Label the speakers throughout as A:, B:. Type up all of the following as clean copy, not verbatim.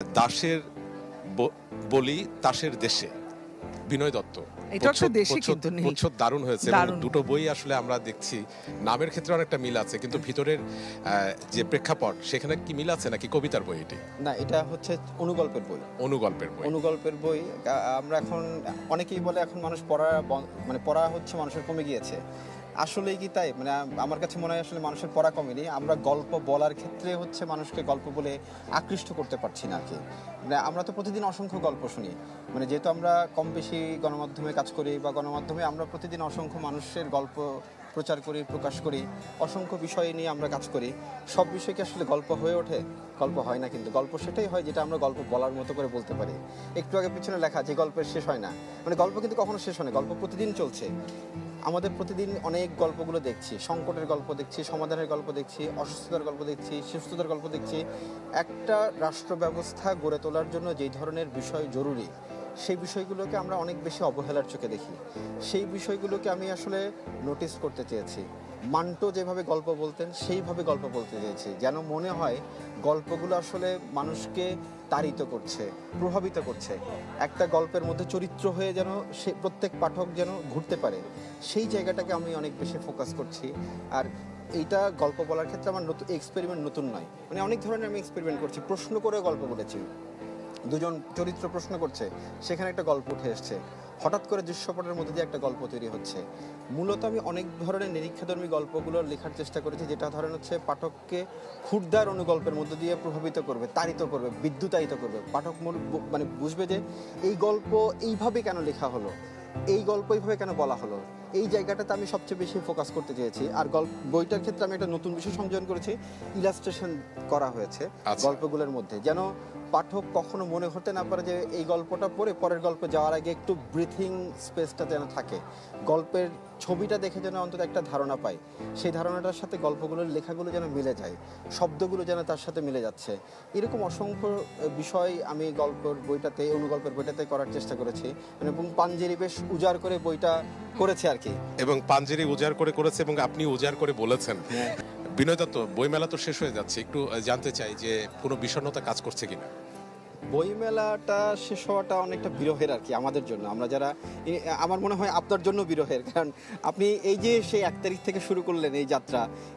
A: দাসের বলি তাসের দেশে, বিনয় দত্ত।
B: এটা একটা দেশি কিন্তু নেই।
A: প্রচ্ছদ দারুণ হয়েছে এবং
B: দারুণ।
A: দুটো বই আসলে আমরা দেখছি নামের ক্ষেত্রে অনেকটা মিল আছে, কিন্তু ভিতরের যে প্রেক্ষাপট সেখানে কি মিল আছে নাকি কবিতার বই? এটি
C: না, এটা হচ্ছে অনুগল্পের বই।
A: অনুগল্পের বই।
C: অনুগল্পের বই। আমরা এখন অনেকেই বলে এখন মানুষ পড়া মানে পড়া হচ্ছে মানুষের কমে গিয়েছে। আসলেই কি তাই? মানে আমার কাছে মনে হয় আসলে মানুষের পড়া কমেনি, আমরা গল্প বলার ক্ষেত্রে হচ্ছে মানুষকে গল্প বলে আকৃষ্ট করতে পারছি না আর কি। মানে আমরা তো প্রতিদিন অসংখ্য গল্প শুনি, মানে যেহেতু আমরা কম বেশি গণমাধ্যমে কাজ করি বা গণমাধ্যমে আমরা প্রতিদিন অসংখ্য মানুষের গল্প প্রচার করি, প্রকাশ করি, অসংখ্য বিষয় নিয়ে আমরা কাজ করি। সব বিষয় কি আসলে গল্প হয়ে ওঠে? গল্প হয় না, কিন্তু গল্প সেটাই হয় যেটা আমরা গল্প বলার মতো করে বলতে পারি। একটু আগে পিছনে লেখা যে গল্পের শেষ হয় না, মানে গল্প কিন্তু কখনো শেষ হয় না, গল্প প্রতিদিন চলছে। আমাদের প্রতিদিন অনেক গল্পগুলো দেখছি, সংকটের গল্প দেখছি, সমাধানের গল্প দেখছি, অসুস্থতার গল্প দেখছি, সুস্থতার গল্প দেখছি। একটা রাষ্ট্র ব্যবস্থা গড়ে তোলার জন্য যেই ধরনের বিষয় জরুরি, সেই বিষয়গুলোকে আমরা অনেক বেশি অবহেলার চোখে দেখি। সেই বিষয়গুলোকে আমি আসলে নোটিস করতে চেয়েছি। মান্টো যেভাবে গল্প বলতেন সেইভাবে গল্প বলতে চেয়েছি, যেন মনে হয় গল্পগুলো আসলে মানুষকে তাড়িত করছে, প্রভাবিত করছে। একটা গল্পের মধ্যে চরিত্র হয়ে যেন সে প্রত্যেক পাঠক যেন ঘুরতে পারে, সেই জায়গাটাকে আমি অনেক বেশি ফোকাস করছি। আর এইটা গল্প বলার ক্ষেত্রে আমার নতুন এক্সপেরিমেন্ট নতুন নয়, মানে অনেক ধরনের আমি এক্সপেরিমেন্ট করছি। প্রশ্ন করে গল্প বলেছি, দুজন চরিত্র প্রশ্ন করছে, সেখানে একটা গল্প উঠে এসছে, হঠাৎ করে দৃশ্যপটের মধ্যে দিয়ে একটা গল্প তৈরি হচ্ছে। মূলত আমি অনেক ধরনের নিরীক্ষাধর্মী গল্পগুলো লেখার চেষ্টা করেছি, যেটা ধরেন হচ্ছে পাঠককে ক্ষুদ্র অনুগল্পের মধ্যে দিয়ে প্রভাবিত করবে, তাড়িত করবে, বিদ্যুতায়িত করবে। পাঠক মানে বুঝবে যে এই গল্প এইভাবে কেন লেখা হলো, এই গল্প এইভাবে কেন বলা হলো। এই জায়গাটাতে আমি সবচেয়ে বেশি ফোকাস করতে চেয়েছি। আর বইটার ক্ষেত্রে আমি একটা নতুন বিষয় সংযোজন করেছি, ইলাস্ট্রেশন করা হয়েছে গল্পগুলোর মধ্যে, যেন পাঠক কখনো মনে হতে না পারে যে এই গল্পটা পড়ে পরের গল্পে যাওয়ার আগে একটু ব্রিথিং স্পেসটা যেন থাকে, গল্পের ছবিটা দেখে যেন অন্তত একটা ধারণা পায়। সেই ধারণাটার সাথে গল্পগুলোর লেখাগুলো যেন মিলে যায়, শব্দগুলো যেন তার সাথে মিলে যাচ্ছে। এরকম অসংখ্য বিষয় আমি গল্পের বইটাতে, অনুগল্পের বইটাতে করার চেষ্টা করেছি। মানে এবং পাঞ্জেরি বেশ উজাড় করে বইটা করেছে আর কি।
A: এবং পাঞ্জেরি উজাড় করে করেছে এবং আপনি উজাড় করে বলেছেন। বিনয় দত্ত, বইমেলা তো শেষ হয়ে যাচ্ছে, একটু জানতে চাই যে কোনো বিষণ্ণতা কাজ করছে কিনা?
C: বইমেলাটা শেষ হওয়াটা অনেকটা বিরহের আর কি আমাদের জন্য, আমরা যারা, আমার মনে হয় আপনার জন্য বিরহের। কারণ আপনি এই যে সেই 1 তারিখ থেকে শুরু করলেন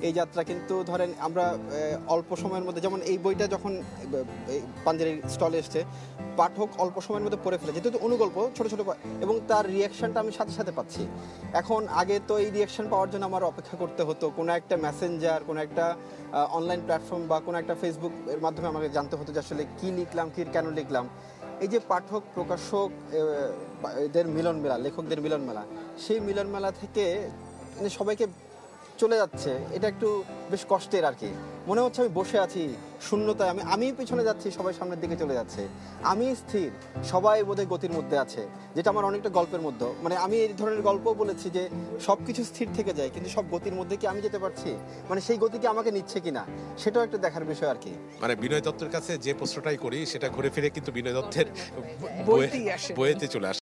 C: এই যাত্রা কিন্তু ধরেন আমরা অল্প সময়ের মধ্যে, যেমন এই বইটা যখন পাঞ্জেরির স্টলে এসছে, পাঠক অল্প সময়ের মধ্যে পড়ে ফেলে, যেহেতু অনুগল্প ছোট ছোট, এবং তার রিয়াকশনটা আমি সাথে সাথে পাচ্ছি। এখন আগে তো এই রিয়াকশন পাওয়ার জন্য আমার অপেক্ষা করতে হতো, কোনো একটা মেসেঞ্জার, কোনো একটা অনলাইন প্ল্যাটফর্ম বা কোনো একটা ফেসবুক এর মাধ্যমে আমাকে জানতে হতো যে আসলে কী লিখলাম, কী কেন লিখলাম। এই যে পাঠক প্রকাশক এদের মিলন মেলা, লেখকদের মিলন মেলা, সেই মিলন মেলা থেকে মানে সবাইকে চলে যাচ্ছে, এটা একটু বেশ কষ্টের আর কি। মনে হচ্ছে আমি বসে আছি শূন্যতায়, আমি পিছনে যাচ্ছি, সবাই সামনের দিকে চলে যাচ্ছে, আমি স্থির, সবাই বোধহয় গতির মধ্যে আছে, যেটা আমার অনেকটা গল্পের মধ্যে। মানে আমি এই ধরনের গল্প বলেছি যে সব কিছু স্থির থেকে যায়, কিন্তু সব গতির মধ্যে কি আমি যেতে পারছি, মানে সেই গতি কি আমাকে নিচ্ছে কিনা, সেটাও একটা দেখার বিষয় আর কি।
A: মানে বিনয় দত্তের কাছে যে প্রশ্নটাই করি সেটা ঘুরে ফিরে কিন্তু বিনয় দত্তের
B: বইতেই আসে।
A: বইতে চলে আসে।